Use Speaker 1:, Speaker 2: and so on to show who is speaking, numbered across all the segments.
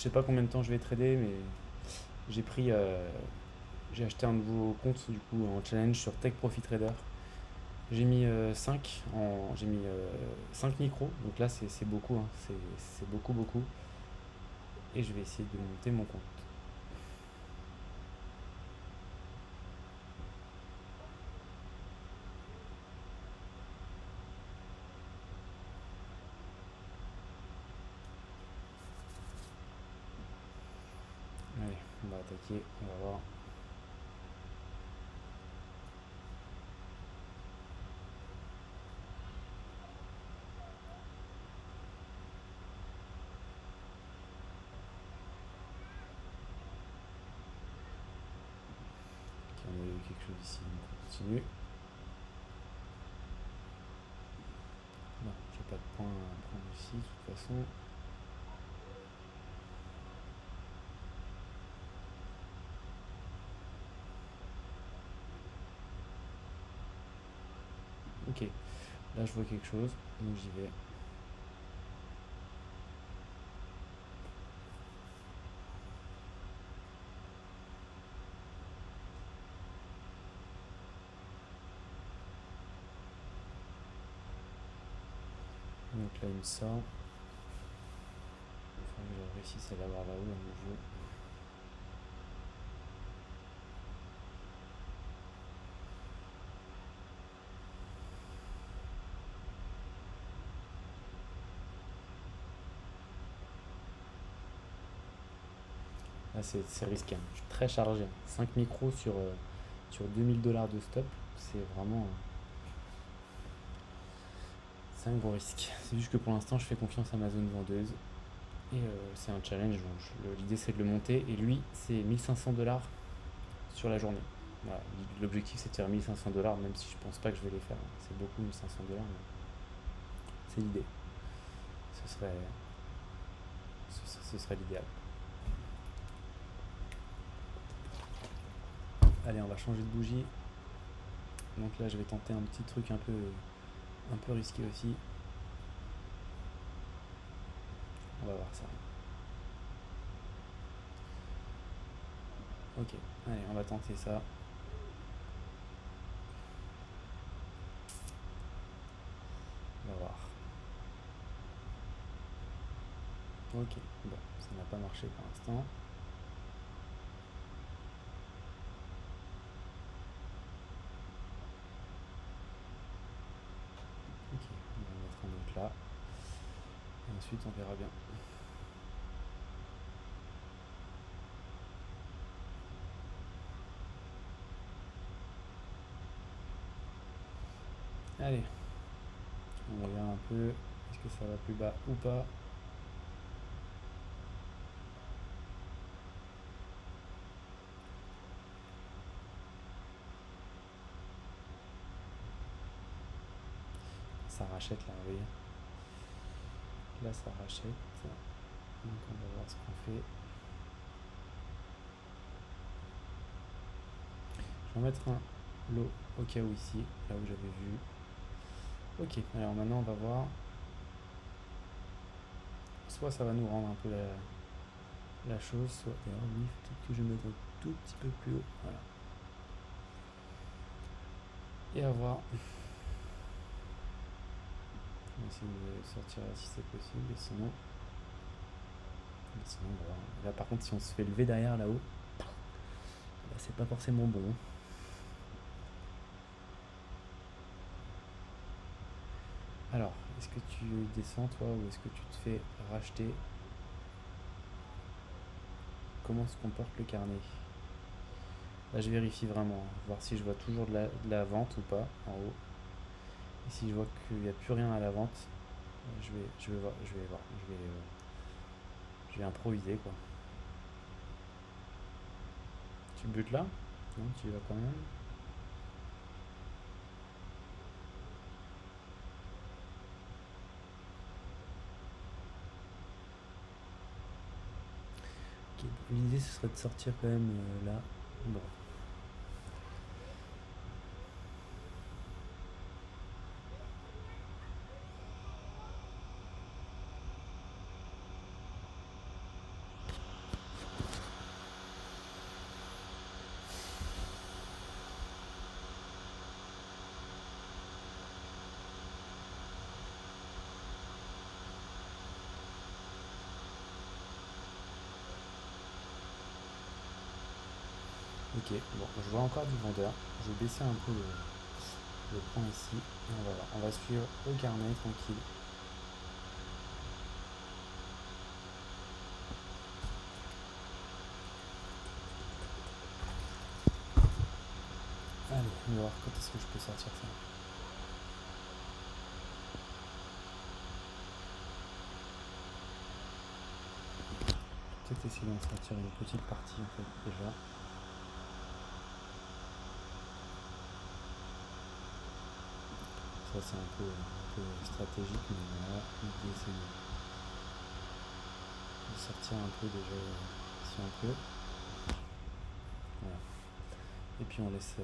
Speaker 1: sais pas combien de temps je vais trader, mais j'ai pris, j'ai acheté un nouveau compte du coup en challenge sur Tech Profit Trader. J'ai mis 5 j'ai mis 5 micros, donc là c'est beaucoup, hein, c'est beaucoup beaucoup. Et je vais essayer de monter mon compte. Allez, on va attaquer, on va voir. Ok, on a eu quelque chose ici, donc on continue. Non, j'ai pas de point à prendre ici de toute façon. Ok, là je vois quelque chose, donc j'y vais. Donc là il me sort. Il faut que je réussisse à l'avoir là-haut à nouveau. Là c'est risqué, hein. Je suis très chargé, hein. 5 micros sur 2000 $ de stop, c'est vraiment c'est un gros risque. C'est juste que pour l'instant je fais confiance à ma zone vendeuse. Et c'est un challenge, donc l'idée c'est de le monter. Et lui c'est 1500 $ sur la journée. Voilà. L'objectif c'est de faire 1500 $, même si je pense pas que je vais les faire, hein. C'est beaucoup 1500 $, mais c'est l'idée. Ce serait, ce serait l'idéal. Allez, on va changer de bougie. Donc là je vais tenter un petit truc un peu risqué aussi. On va voir ça. Ok, allez, on va tenter ça. On va voir. Ok, bon, ça n'a pas marché pour l'instant. Ok, on va mettre un autre là. Et ensuite on verra bien. Allez, on regarde un peu. Est-ce que ça va plus bas ou pas? Ça rachète là, vous voyez. Là ça rachète. Donc on va voir ce qu'on fait. Je vais en mettre un lot au cas où ici, là où j'avais vu. Ok, alors maintenant on va voir. Soit ça va nous rendre un peu la chose, soit d'ailleurs lui, peut-être que je vais mettre un tout petit peu plus haut. Voilà. Et à voir. On va essayer de sortir là si c'est possible, et sinon on va voir. Là par contre si on se fait lever derrière là-haut, bah, c'est pas forcément bon. Alors, est-ce que tu descends toi ou est-ce que tu te fais racheter? Comment se comporte le carnet? Là je vérifie vraiment, voir si je vois toujours de la vente ou pas en haut. Et si je vois qu'il n'y a plus rien à la vente, je vais voir, je vais improviser quoi. Tu butes là? Non, tu y vas quand même. Ok, l'idée ce serait de sortir quand même là. Bon. Ok, bon, je vois encore du vendeur. Je vais baisser un peu le point ici. Et on va voir. On va suivre au carnet tranquille. Allez, on va voir quand est-ce que je peux sortir ça. Peut-être essayer d'en sortir une petite partie en fait déjà. Ça c'est un peu stratégique, mais voilà, l'idée c'est de sortir un peu déjà si on peut. Voilà. Et puis on laisse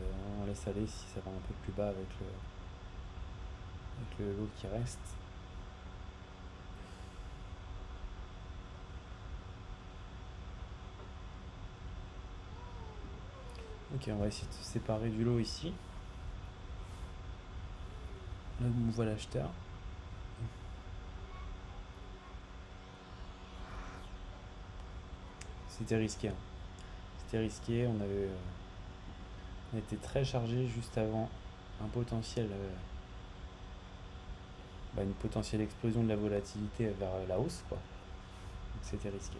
Speaker 1: aller si ça va un peu plus bas avec le lot qui reste. Ok, on va essayer de se séparer du lot ici. Là on voit l'acheteur. C'était risqué. Hein. C'était risqué, on était très chargé juste avant un potentiel, une potentielle explosion de la volatilité vers la hausse, quoi. Donc c'était risqué.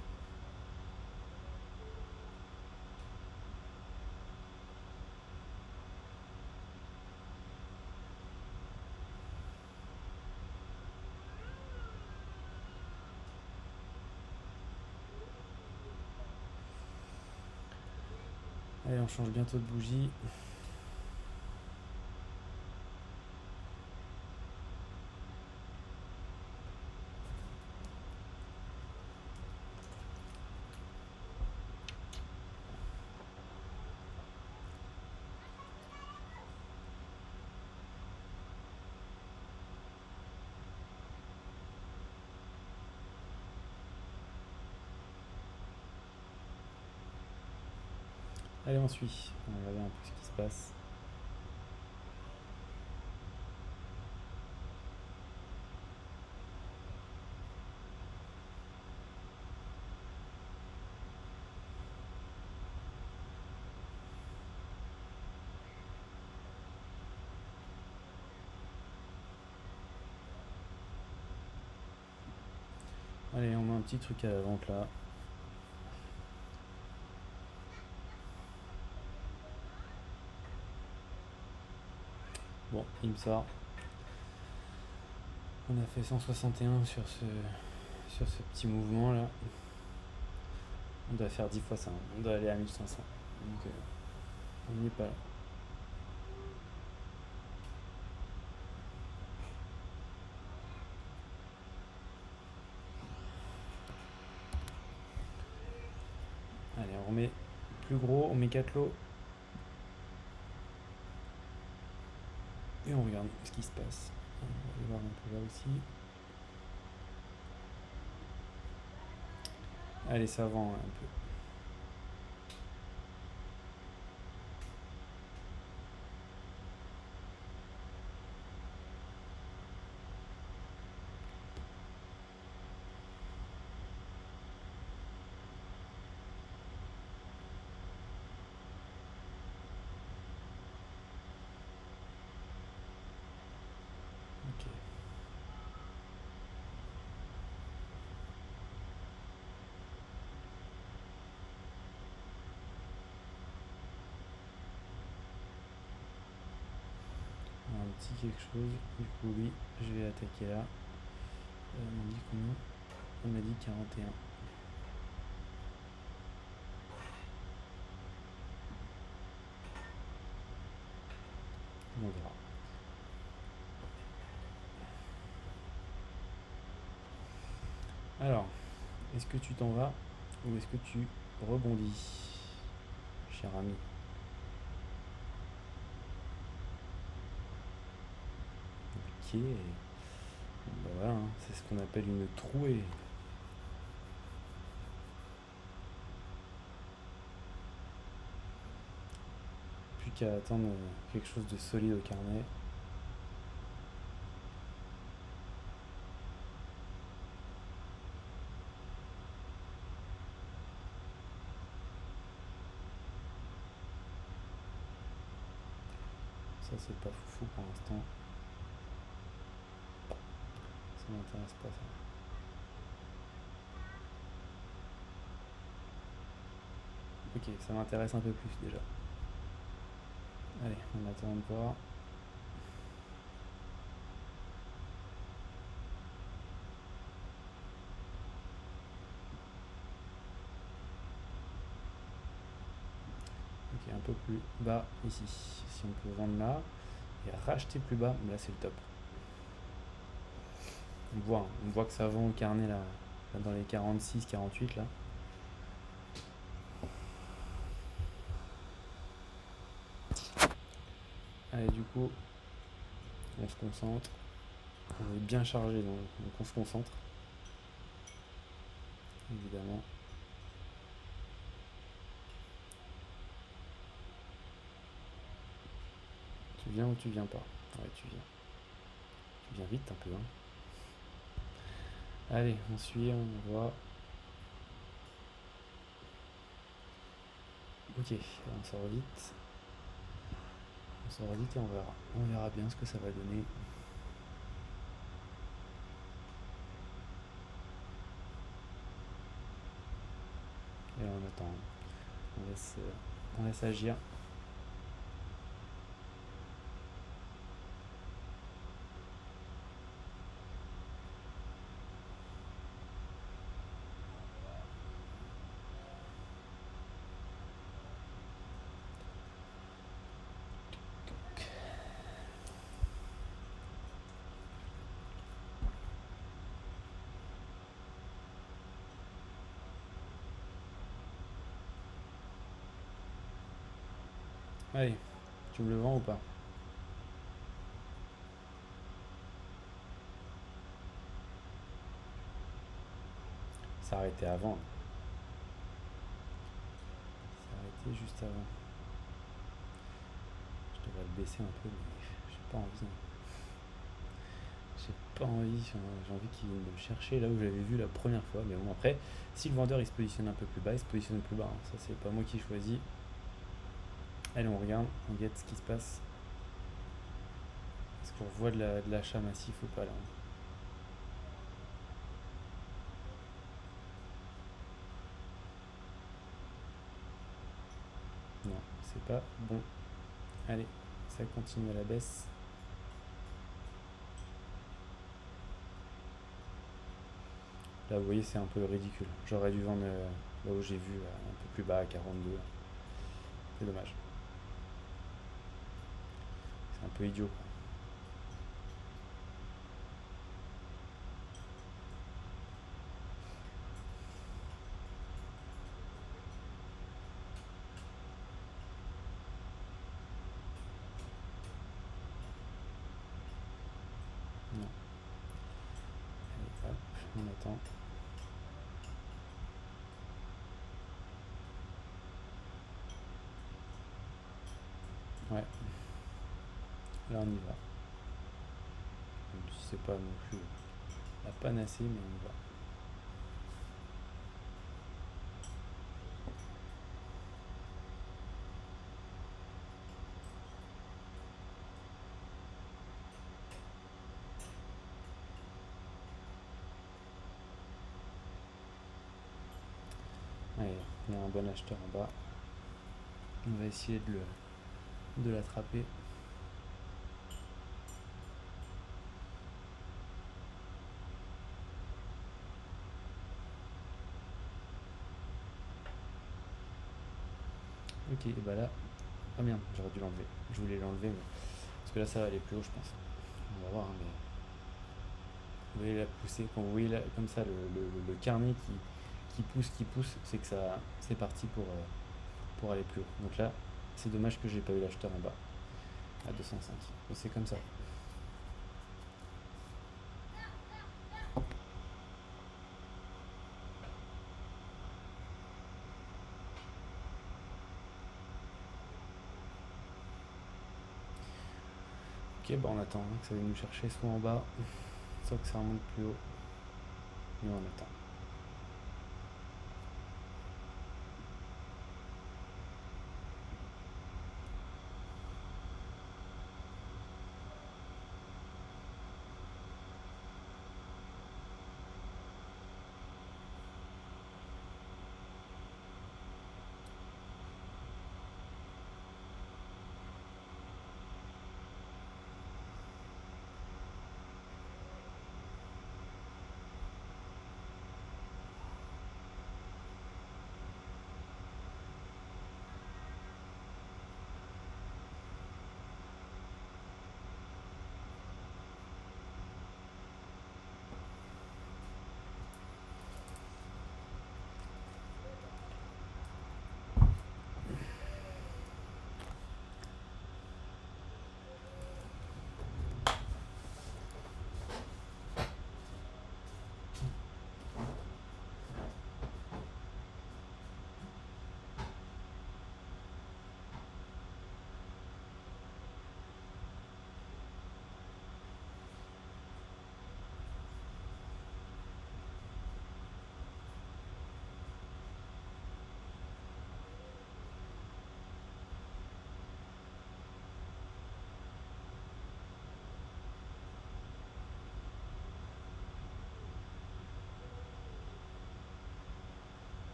Speaker 1: Allez, on change bientôt de bougie. Allez, on suit. On va regarder un peu ce qui se passe. Allez, on met un petit truc à la vente là. Bon, il me sort. On a fait 161 sur ce petit mouvement là. On doit faire 10 fois ça. On doit aller à 1500. Donc on n'y est pas là. Allez, on remet plus gros, on met 4 lots. Et on regarde ce qui se passe. On va aller voir un peu là aussi. Allez, ça vend un peu. Ok. Un petit quelque chose. Du coup, lui, je vais attaquer là. On m'a dit combien? On m'a dit 41. On verra. Alors, est-ce que tu t'en vas ou est-ce que tu rebondis, cher ami? Ok. Bon, bah voilà, hein, c'est ce qu'on appelle une trouée. Plus qu'à attendre quelque chose de solide au carnet. Ça c'est pas foufou pour l'instant. Ça m'intéresse pas ça. Ok, ça m'intéresse un peu plus déjà. Allez, on attend de voir. Ok, un peu plus bas ici. Si on peut vendre là et racheter plus bas, là c'est le top. On voit que ça vend au carnet là dans les 46, 48 là. Allez, du coup, on se concentre. On est bien chargé, donc on se concentre. Évidemment. Tu viens ou tu viens pas? Ouais, tu viens. Tu viens vite un peu, hein. Allez, on suit, on voit. Ok, on sort vite. On sort vite et on verra. On verra bien ce que ça va donner. Et là, on attend. On laisse agir. Allez, tu me le vends ou pas? Ça a arrêté avant. Ça a arrêté juste avant. Je devrais le baisser un peu, mais j'ai pas envie. J'ai pas envie, j'ai envie qu'il vienne me chercher là où j'avais vu la première fois. Mais bon, après, si le vendeur il se positionne un peu plus bas, il se positionne plus bas, hein. Ça, c'est pas moi qui choisis. Allez, on regarde, on guette ce qui se passe. Est-ce qu'on voit de l'achat massif ou pas là? Non, c'est pas bon. Allez, ça continue à la baisse. Là, vous voyez, c'est un peu ridicule. J'aurais dû vendre là où j'ai vu un peu plus bas à 42. C'est dommage. C'est un peu idiot. Non. Allez, hop, on attend. Ouais. Là, on y va. Même si c'est pas non plus la panacée, mais on y va. Allez, il y a un bon acheteur en bas. On va essayer de l'attraper. Ok, et bah là. Ah merde, j'aurais dû l'enlever. Je voulais l'enlever, mais. Parce que là, ça va aller plus haut, je pense. On va voir, hein, mais. Vous voyez la poussée. Quand vous voyez là, comme ça le carnet qui pousse, c'est que ça c'est parti pour aller plus haut. Donc là, c'est dommage que j'ai pas eu l'acheteur en bas à 205. Mais c'est comme ça. Ok, bah on attend hein, que ça vienne nous chercher soit en bas, soit que ça remonte plus haut. Mais on attend.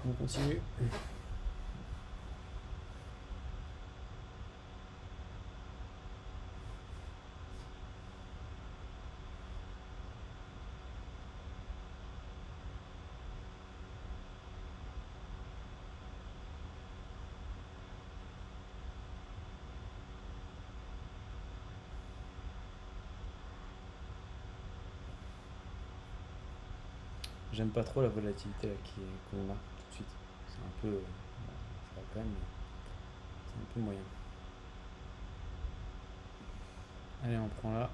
Speaker 1: On continue. J'aime pas trop la volatilité là qu'on a tout de suite. C'est un peu. Bon, ça va quand même, mais c'est un peu moyen. Allez, on prend là.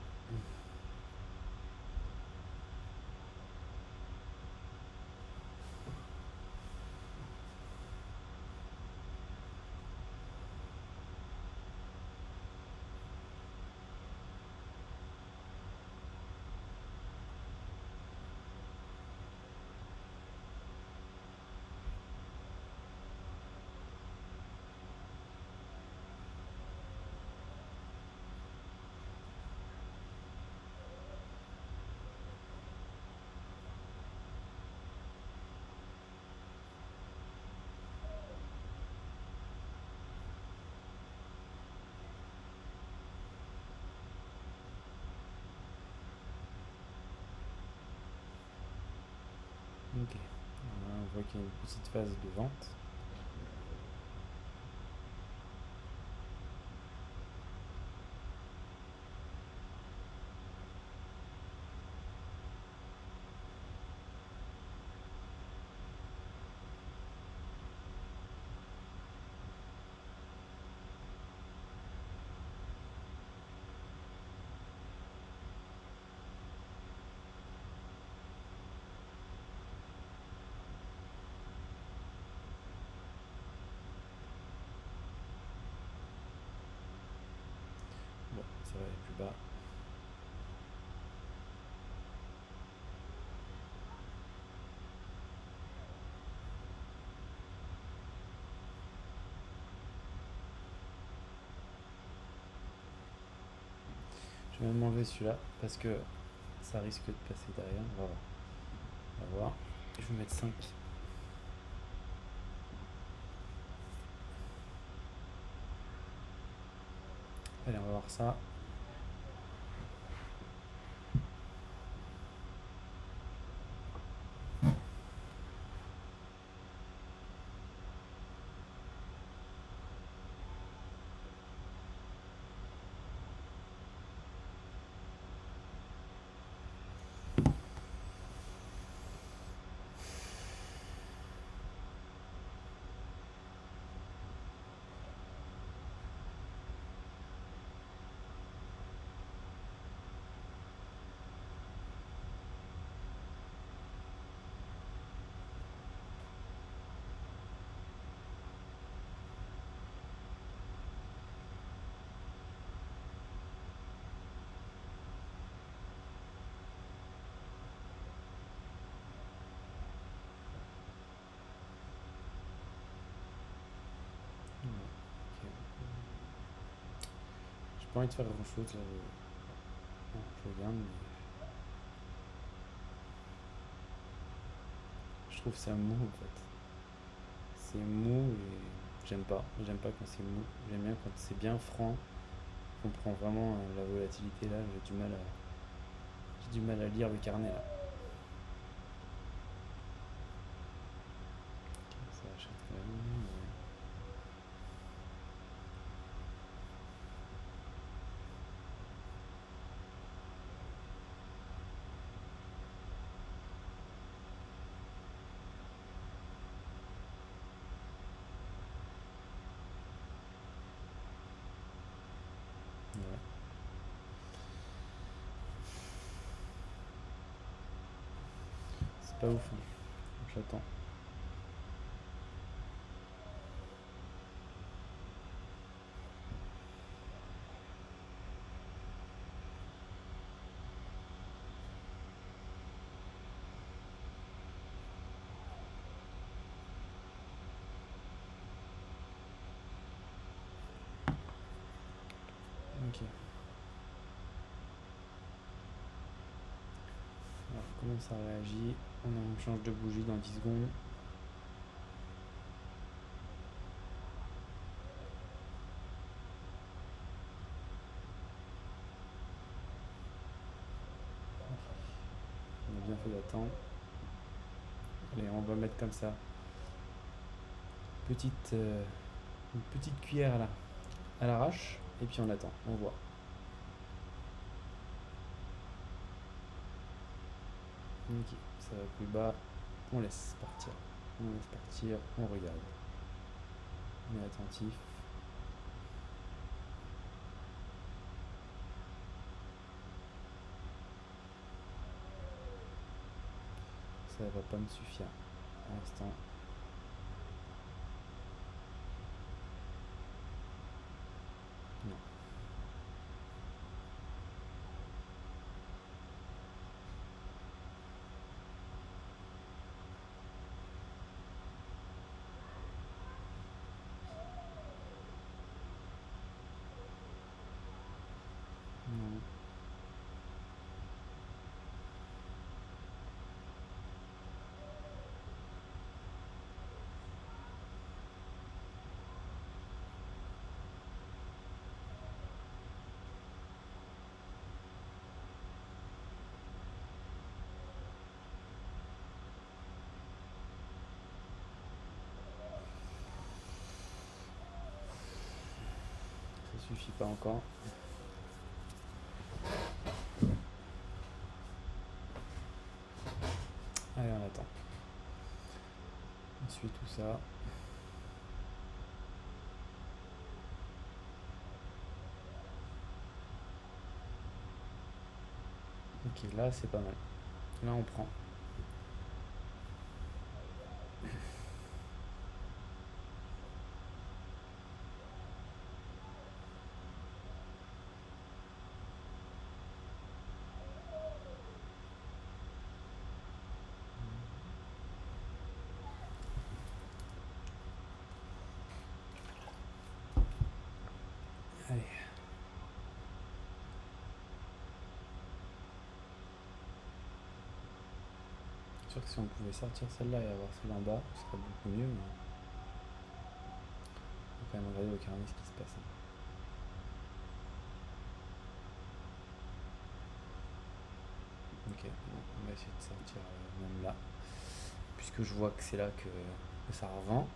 Speaker 1: Ok. On voit qu'il y a une petite phase de vente. Bon, ça va aller plus bas. Je vais même enlever celui-là parce que ça risque de passer derrière. On va voir. On va voir. Je vais mettre 5. Allez, on va voir ça. Ok. J'ai pas envie de faire grand chose là. Non, je regarde, mais je trouve ça mou en fait. C'est mou et j'aime pas. J'aime pas quand c'est mou. J'aime bien quand c'est bien franc. On prend vraiment la volatilité là. J'ai du mal à lire le carnet là. Ça achète quand même. Ouais. C'est pas ouf, hein. J'attends. Ok. comment ça réagit. On change de bougie dans 10 secondes. On a bien fait d'attendre. Allez, on va mettre comme ça. Une petite cuillère à l'arrache. Et puis on attend, on voit. Ok, ça va plus bas. On laisse partir. On regarde. On est attentif. Ça va pas me suffire pour l'instant. Non. Non. Ça suffit pas encore. Allez, on attend. On suit tout ça. Ok, là c'est pas mal. Là on prend. Allez. Sûr que si on pouvait sortir celle-là et avoir celle en bas, ce serait beaucoup mieux. Mais on va quand même regarder au carnet ce qui se passe. Ok, bon, on va essayer de sortir même là. Puisque je vois que c'est là que ça revend.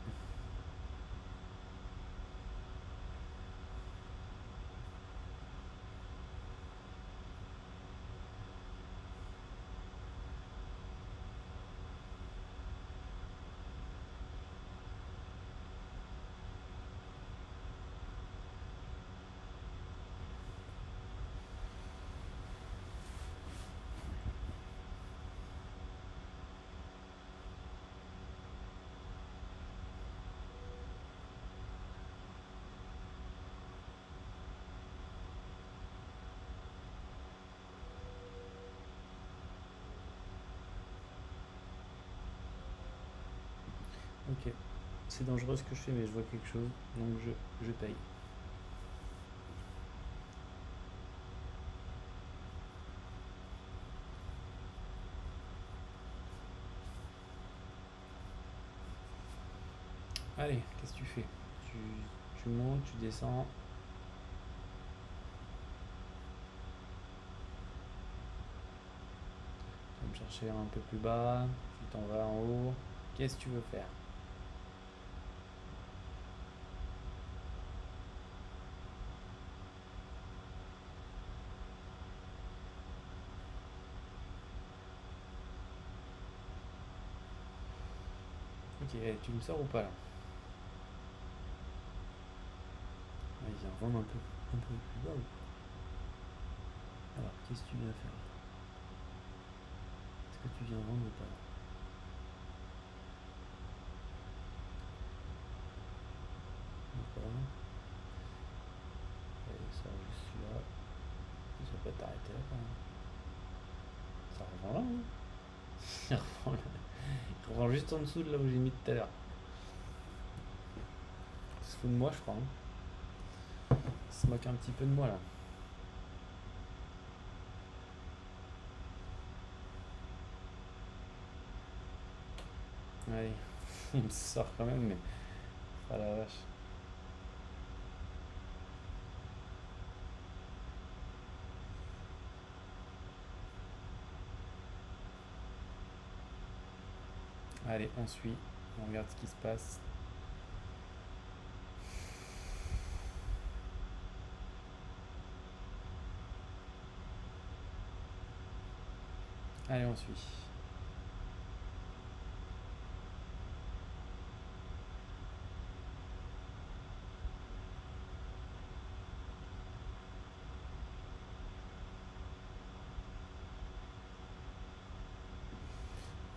Speaker 1: Ok, c'est dangereux ce que je fais, mais je vois quelque chose, donc je paye. Allez, qu'est-ce que tu fais? Tu montes, tu descends. Tu vas me chercher un peu plus bas. Tu t'en vas en haut. Qu'est-ce que tu veux faire? Ok, tu me sors ou pas là? Il vient vendre un peu plus bas ou quoi? Alors, qu'est-ce que tu viens faire? Est-ce que tu viens vendre ou pas? D'accord. Et ça juste là. Ça peut t'arrêter là quand même. Ça revend là, hein? Il revend juste en dessous de là où j'ai mis tout à l'heure. Il se fout de moi, je crois, hein. Il se moque un petit peu de moi là. Allez, il me sort quand même, mais. Ah la vache. Allez, on suit. On regarde ce qui se passe. Allez, on suit.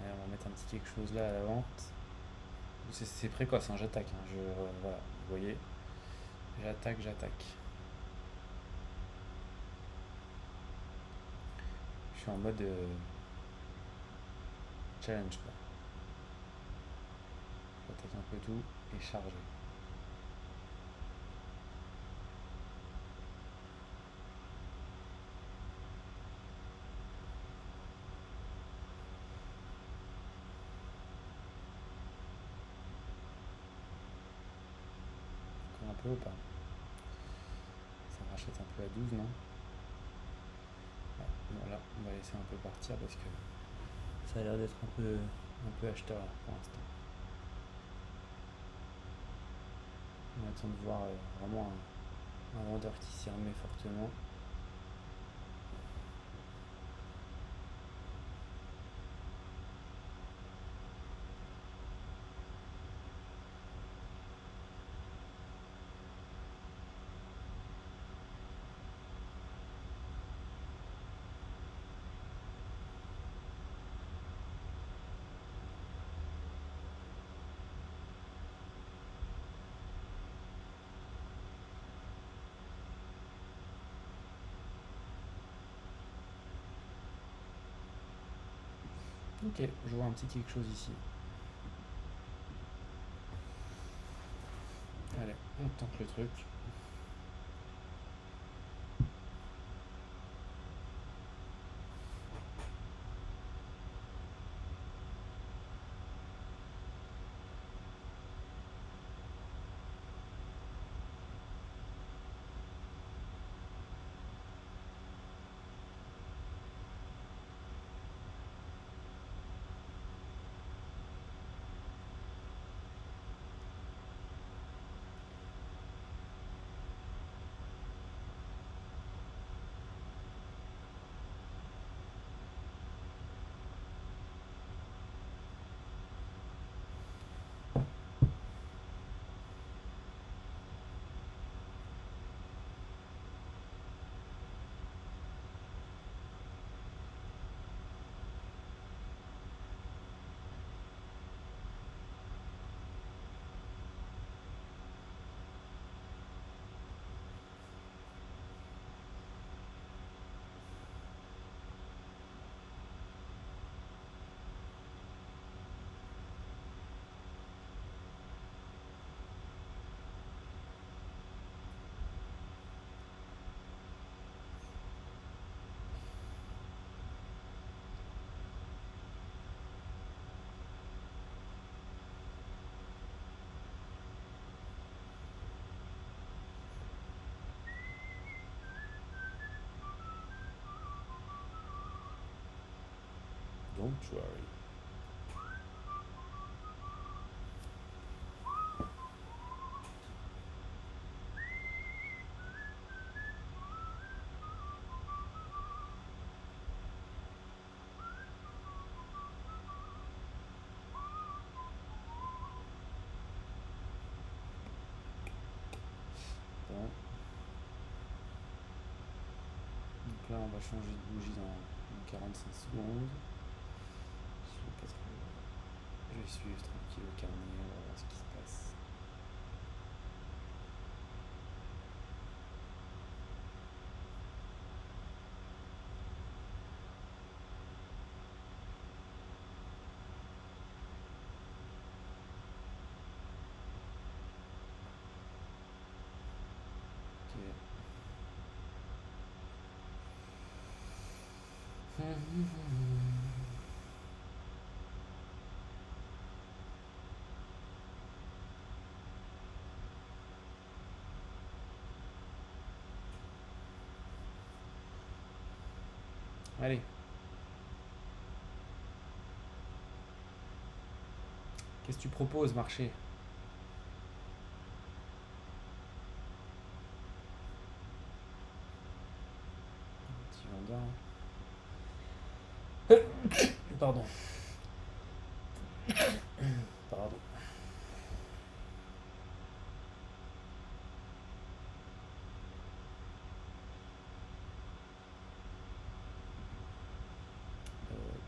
Speaker 1: Allez, on va mettre un petit quelque chose là à la vente. C'est précoce, hein, j'attaque. Hein, voilà, vous voyez. J'attaque, j'attaque. Je suis en mode challenge quoi. J'attaque un peu tout et charger. Encore un peu ou pas? Ça rachète un peu à 12, non? Ouais, voilà, on va laisser un peu partir parce que ça a l'air d'être un peu acheteur là, pour l'instant. On attend de voir vraiment un vendeur qui s'y remet fortement. Ok, je vois un petit quelque chose ici. Allez, on tente le truc. Don't worry. Bon. Donc là, on va changer de bougie dans 45 secondes. Je vais suivre tranquille au carnet, on va voir ce qui se passe. Ok. Allez. Qu'est-ce que tu proposes, marché? Petit vendeur. Pardon. Pardon.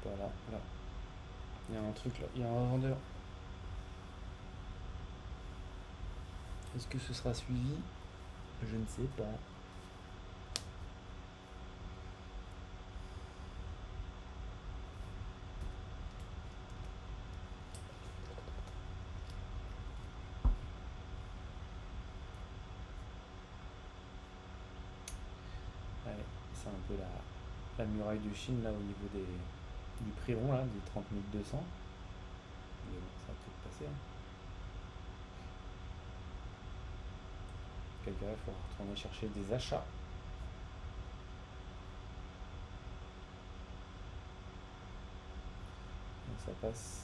Speaker 1: Voilà, là. Il y a un truc là. Il y a un revendeur. Est-ce que ce sera suivi? Je ne sais pas. Ouais, c'est un peu la muraille de Chine là au niveau du prix rond là, des 30 200. Mais bon, ça va peut-être passer. Hein. Quelqu'un, il faut retourner chercher des achats. Et ça passe.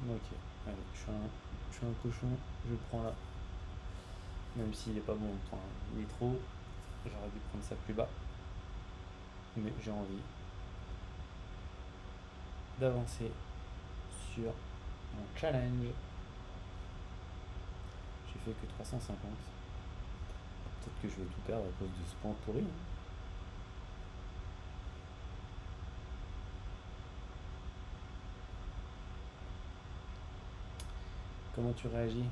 Speaker 1: Ok, allez, je suis un cochon, je prends là. Même s'il est pas bon, enfin, il est trop. J'aurais dû prendre ça plus bas. Mais j'ai envie d'avancer sur mon challenge. J'ai fait que 350. Peut-être que je vais tout perdre à cause de ce point pourri. Hein. Comment tu réagis?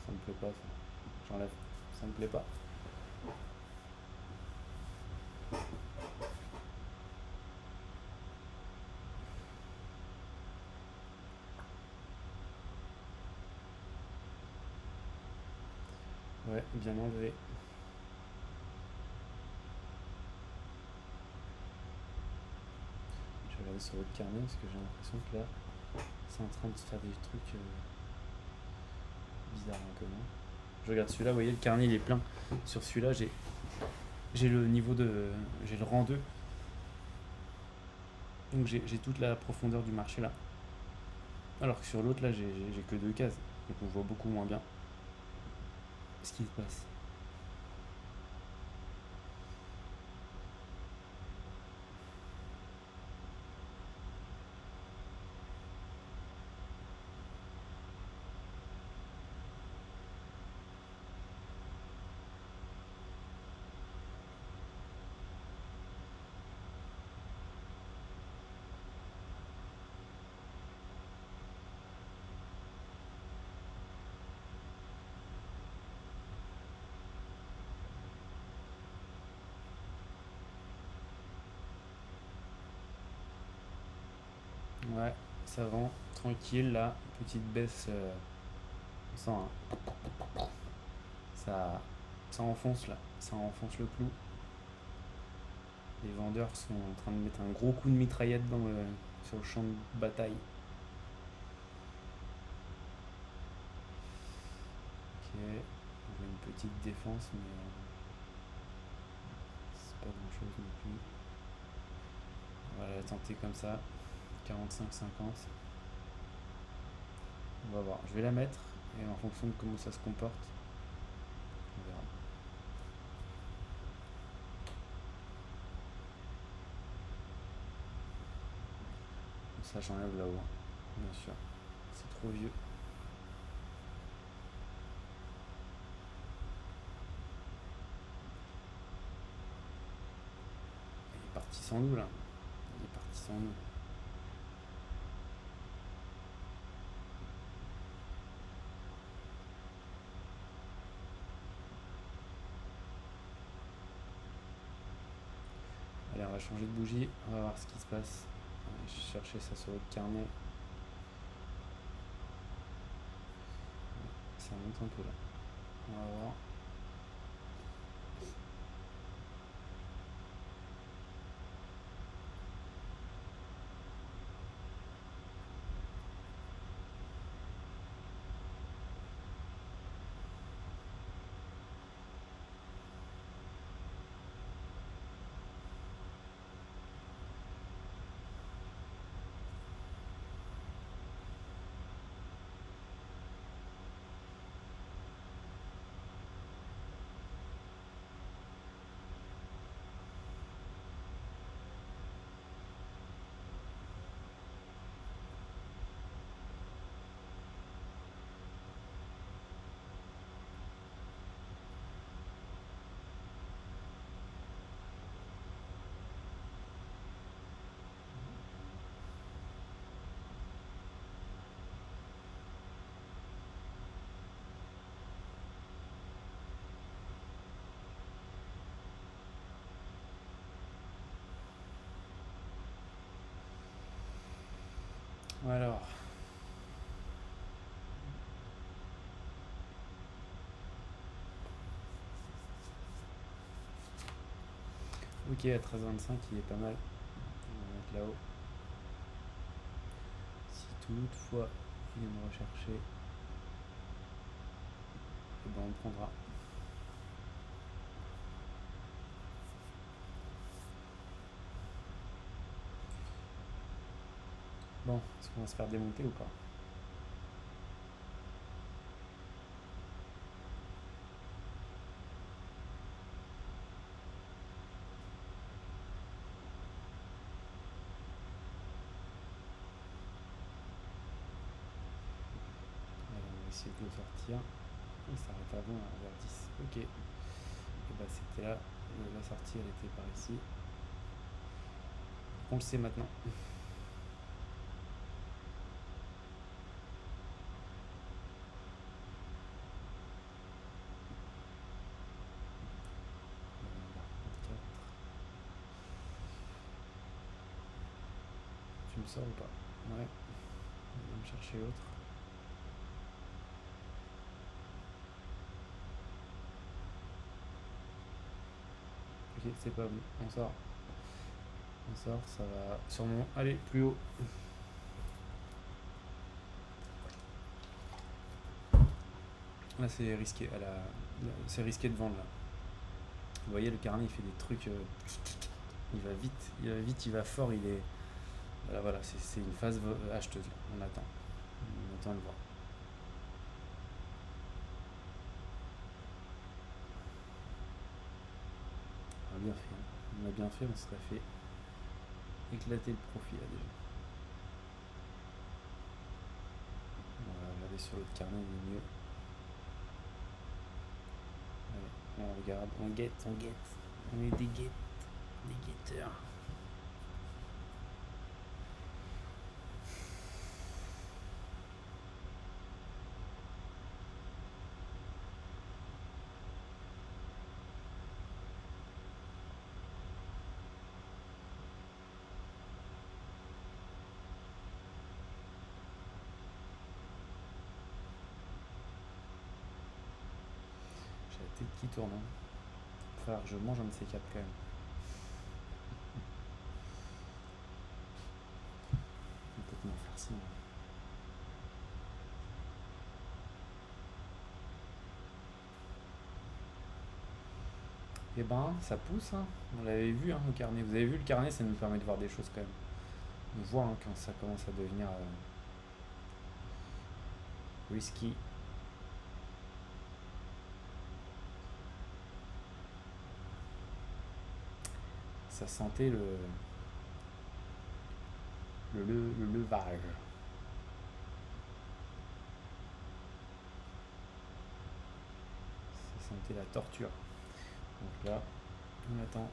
Speaker 1: Ça me plaît pas ça. J'enlève. Ça me plaît pas. Ouais, bien enlevé. Je vais regarder sur votre carnet parce que j'ai l'impression que là, c'est en train de se faire des trucs bizarres un peu, non? Je regarde celui-là, vous voyez, le carnet il est plein. Sur celui-là, j'ai le niveau de. J'ai le rang 2. Donc j'ai toute la profondeur du marché là. Alors que sur l'autre là, j'ai que deux cases. Donc on voit beaucoup moins bien ce qui se passe. Ouais, ça vend tranquille là. Petite baisse. On sent, hein. Ça, ça enfonce là. Ça enfonce le clou. Les vendeurs sont en train de mettre un gros coup de mitraillette sur le champ de bataille. Ok, on voit une petite défense, mais c'est pas grand chose non plus. On va la tenter comme ça, 45-50. On va voir, je vais la mettre et en fonction de comment ça se comporte, on verra. Ça j'enlève là-haut, bien sûr, c'est trop vieux. Il est parti sans nous là, il est parti sans nous. Allez, on va changer de bougie, on va voir ce qui se passe. chercher ça sur votre carnet. Ça monte un peu là. On va voir. Alors. Ok, à 13,25, il est pas mal. On va mettre là-haut. Si toutefois il vient me rechercher, et ben on le prendra. Bon, est-ce qu'on va se faire démonter ou pas? Allez, on va essayer de le sortir. Il s'arrête avant vers 10. Ok. Et bah c'était là. La sortie elle était par ici. On le sait maintenant. Tu me sors ou pas? Ouais. On va me chercher l'autre. Ok, c'est pas bon. On sort. On sort, ça va sûrement aller plus haut. Là c'est risqué. C'est risqué de vendre là. Vous voyez le carnet il fait des trucs. Il va vite, il va fort, il est. Voilà, c'est une phase acheteuse là. On attend de voir. On a bien fait. On a bien fait, on serait fait éclater le profit là déjà. On va regarder sur l'autre carnet, il est mieux. Allez, on regarde, on guette. On est des guetteurs. J'ai la tête qui tourne. Il va falloir que je mange un de ces quatre quand même. Complètement farci. Et ben, ça pousse, hein. On l'avait vu, hein, le carnet. Vous avez vu le carnet, ça nous permet de voir des choses quand même. On voit hein, quand ça commence à devenir risky. Ça sentait le levage. Ça sentait la torture. Donc là, on attend.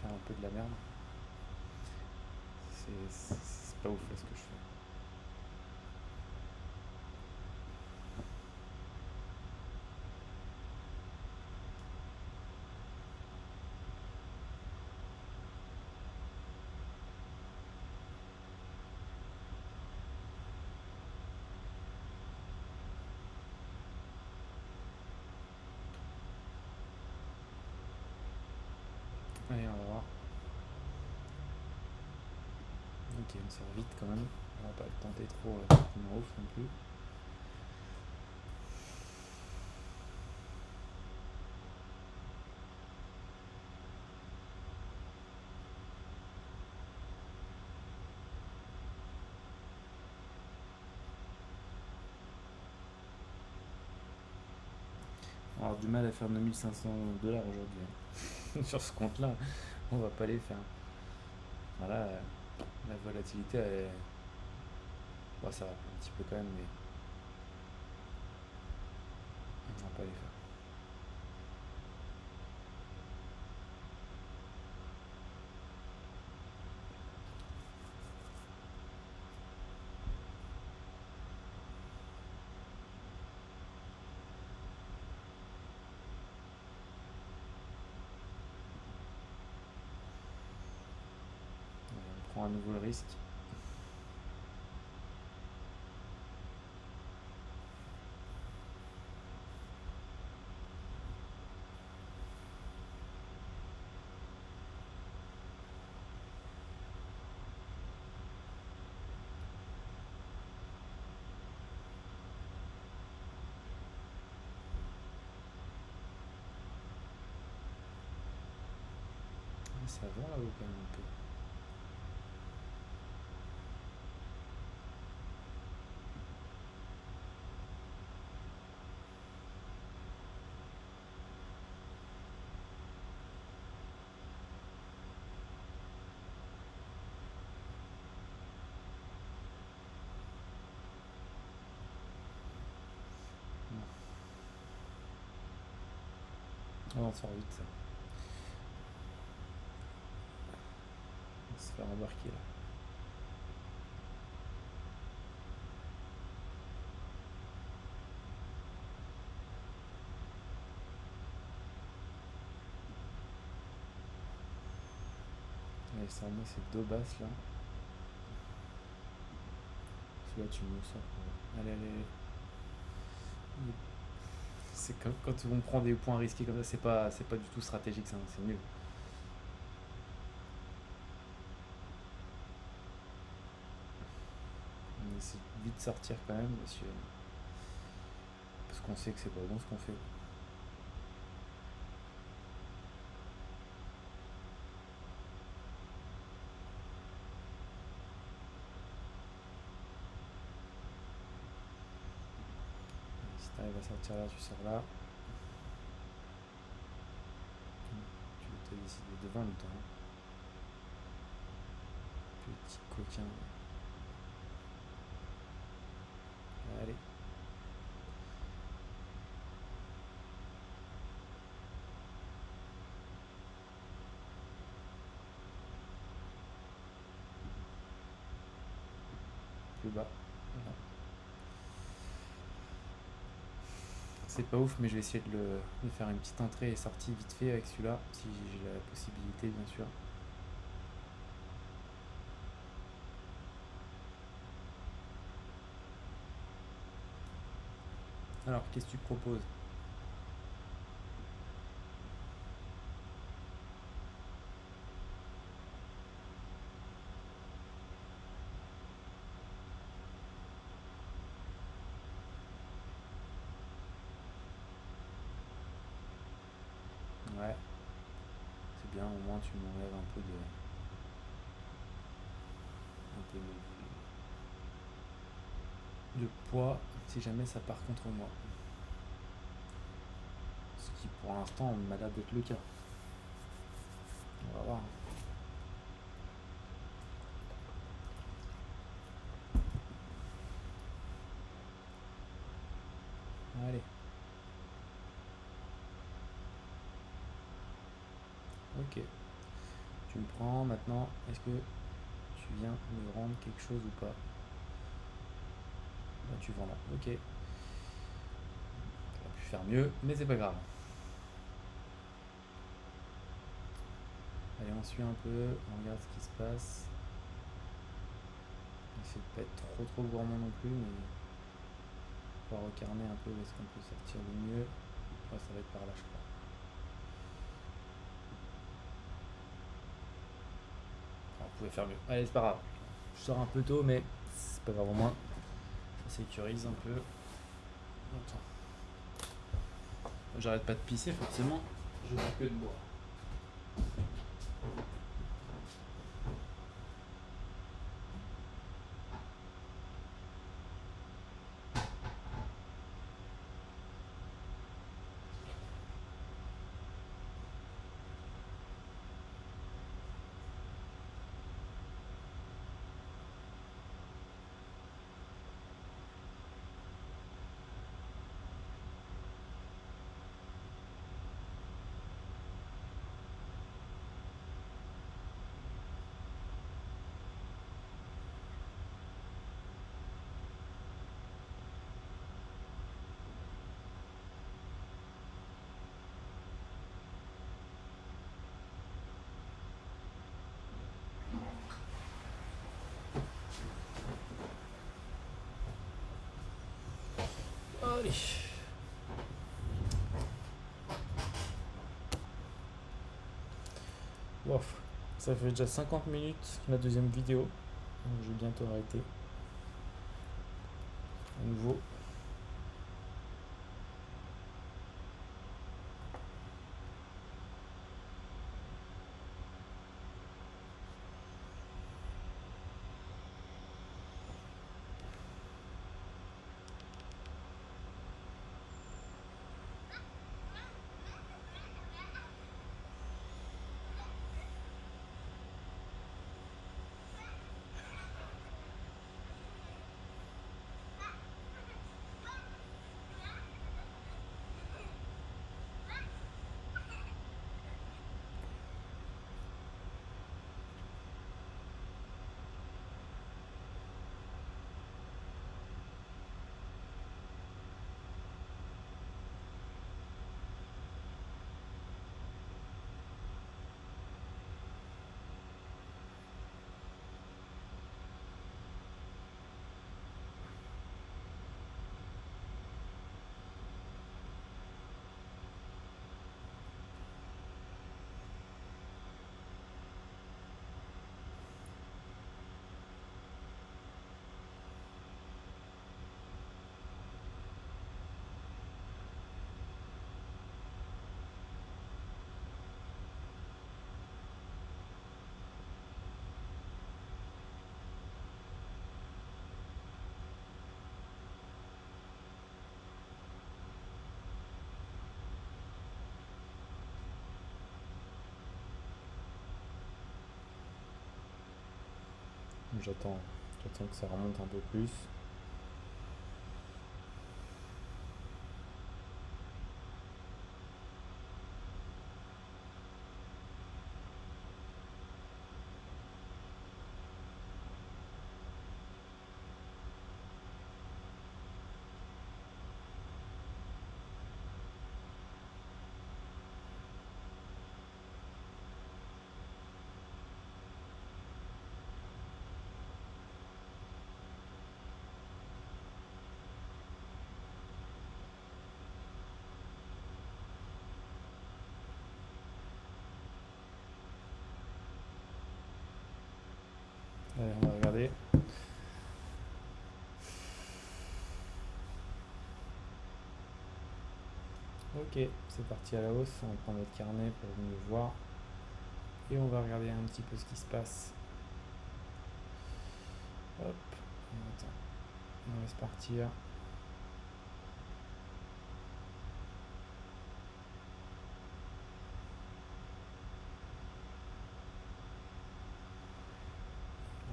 Speaker 1: faire un peu de la merde. C'est pas ouf là ce que je fais. Allez, on va voir. Ok, on sort vite quand même. On va pas le tenter trop ouf non plus. On va avoir du mal à faire 9500 dollars aujourd'hui. Sur ce compte-là, on va pas les faire. Voilà, la volatilité, bon, ça va un petit peu quand même, mais on va pas les faire. On prend à nouveau le risque. Ça va là-haut quand même un peu. On sort vite ça. On va se faire embarquer là. Allez, ça remet ces deux basses là. Celui-là tu me sors. Allez, allez, allez. C'est quand on prend des points risqués comme ça, c'est pas du tout stratégique ça, c'est nul. On essaie de vite sortir quand même parce qu'on sait que c'est pas bon ce qu'on fait. Si t'arrives à sortir là, tu sors là. Tu as décidé devant le temps. Petit coquin. Allez. Plus bas. Voilà. C'est pas ouf, mais je vais essayer de faire une petite entrée et sortie vite fait avec celui-là, si j'ai la possibilité bien sûr. Alors, qu'est-ce que tu proposes? Ouais, c'est bien, au moins tu m'enlèves un peu de poids si jamais ça part contre moi. Ce qui pour l'instant m'a l'air d'être le cas. On va voir. Allez. Ok. tu me prends maintenant. Est-ce que tu viens me rendre quelque chose ou pas? Bah, tu vends là, ok. J'aurais pu faire mieux, mais c'est pas grave. Allez, on suit un peu, on regarde ce qui se passe. On essaie de pas être trop gourmand non plus, mais on va recarner un peu où est-ce qu'on peut sortir le mieux. Ouais, ça va être par là, je crois. On pouvait faire mieux. Allez, c'est pas grave. Je sors un peu tôt, mais c'est pas grave, au moins ça sécurise un peu. Attends. J'arrête pas de pisser, forcément. Je vois que de boire. Allez. Wow. Ça fait déjà 50 minutes la deuxième vidéo. Donc je vais bientôt arrêter. À nouveau. J'attends que ça remonte un peu plus. Allez, on va regarder. Ok, c'est parti à la hausse. On prend notre carnet pour mieux voir. Et on va regarder un petit peu ce qui se passe. Hop, attends. On laisse partir.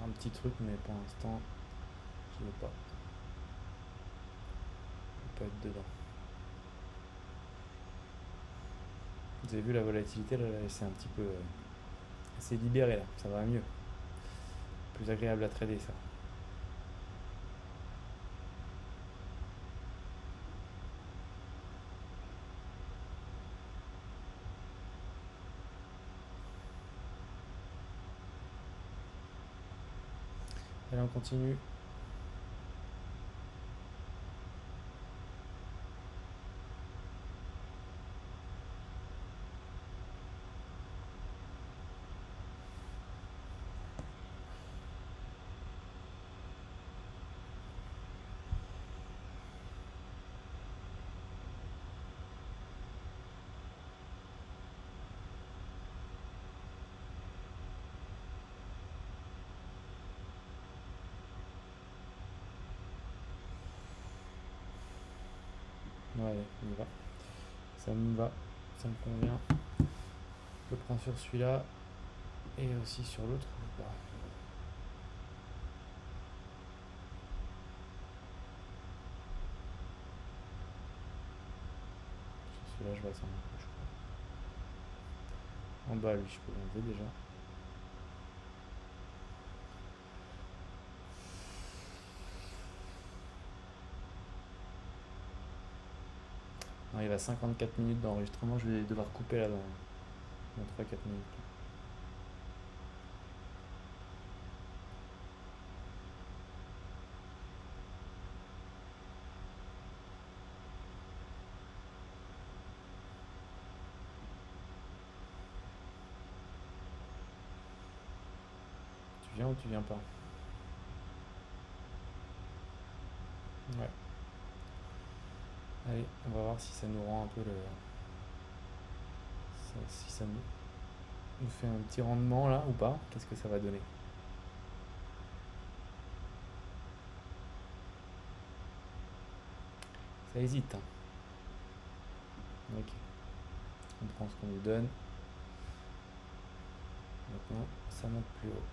Speaker 1: Un petit truc, mais pour l'instant, je ne veux pas. Je veux pas être dedans. Vous avez vu la volatilité là, c'est un petit peu C'est libéré là, ça va mieux. Plus agréable à trader ça. Allez, on continue. Ouais, on y va. Ça me va, ça me convient. Je prends sur celui-là et aussi sur l'autre. Sur celui-là, je vais descendre un peu, je crois. En bas, lui, je peux l'enlever déjà. On arrive à 54 minutes d'enregistrement, je vais devoir couper là dans 3-4 minutes. Tu viens ou tu viens pas? Ouais. Allez, on va voir si ça nous rend un peu le. Si ça nous fait un petit rendement là ou pas. Qu'est-ce que ça va donner? Ça hésite, hein. Ok. On prend ce qu'on nous donne. Maintenant, ça monte plus haut.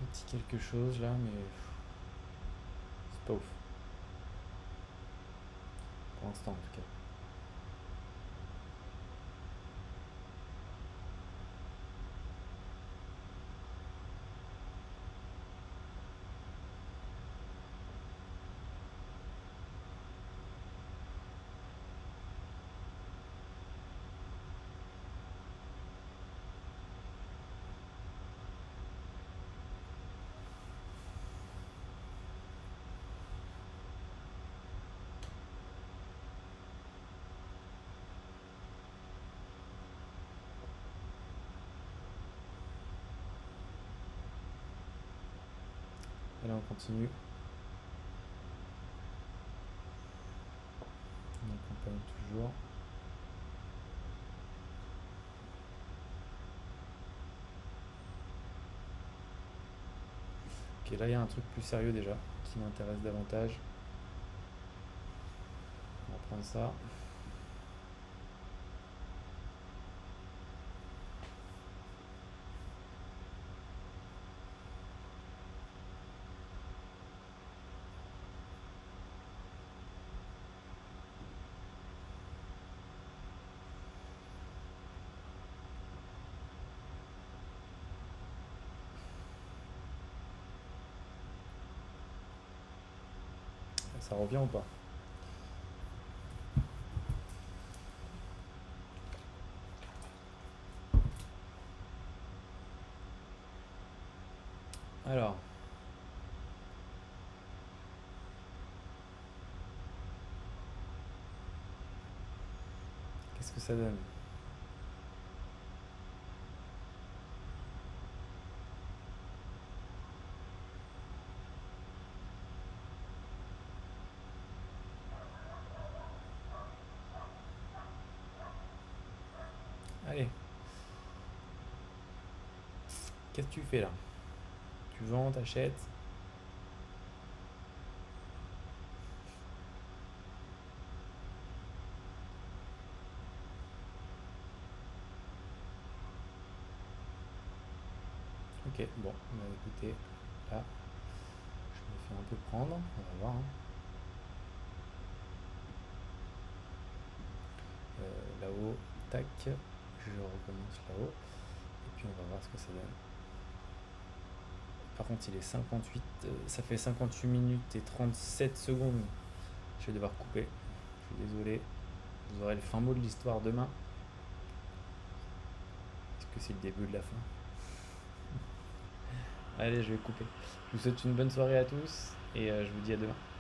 Speaker 1: Un petit quelque chose là, mais c'est pas ouf. Pour l'instant en tout cas. Allez, on continue. On accompagne toujours. Ok, là il y a un truc plus sérieux déjà qui m'intéresse davantage. On va prendre ça. Ça revient ou pas? Alors, qu'est-ce que ça donne? Allez, qu'est-ce que tu fais là? Tu vends, t'achètes? Ok, bon, bah écoutez, là, je me fais un peu prendre, on va voir, hein. Là-haut, tac, je recommence là-haut, et puis on va voir ce que ça donne. Par contre, il est 58, ça fait 58 minutes et 37 secondes. Je vais devoir couper, je suis désolé. Vous aurez le fin mot de l'histoire demain. Est-ce que c'est le début de la fin? Allez, je vais couper. Je vous souhaite une bonne soirée à tous et je vous dis à demain.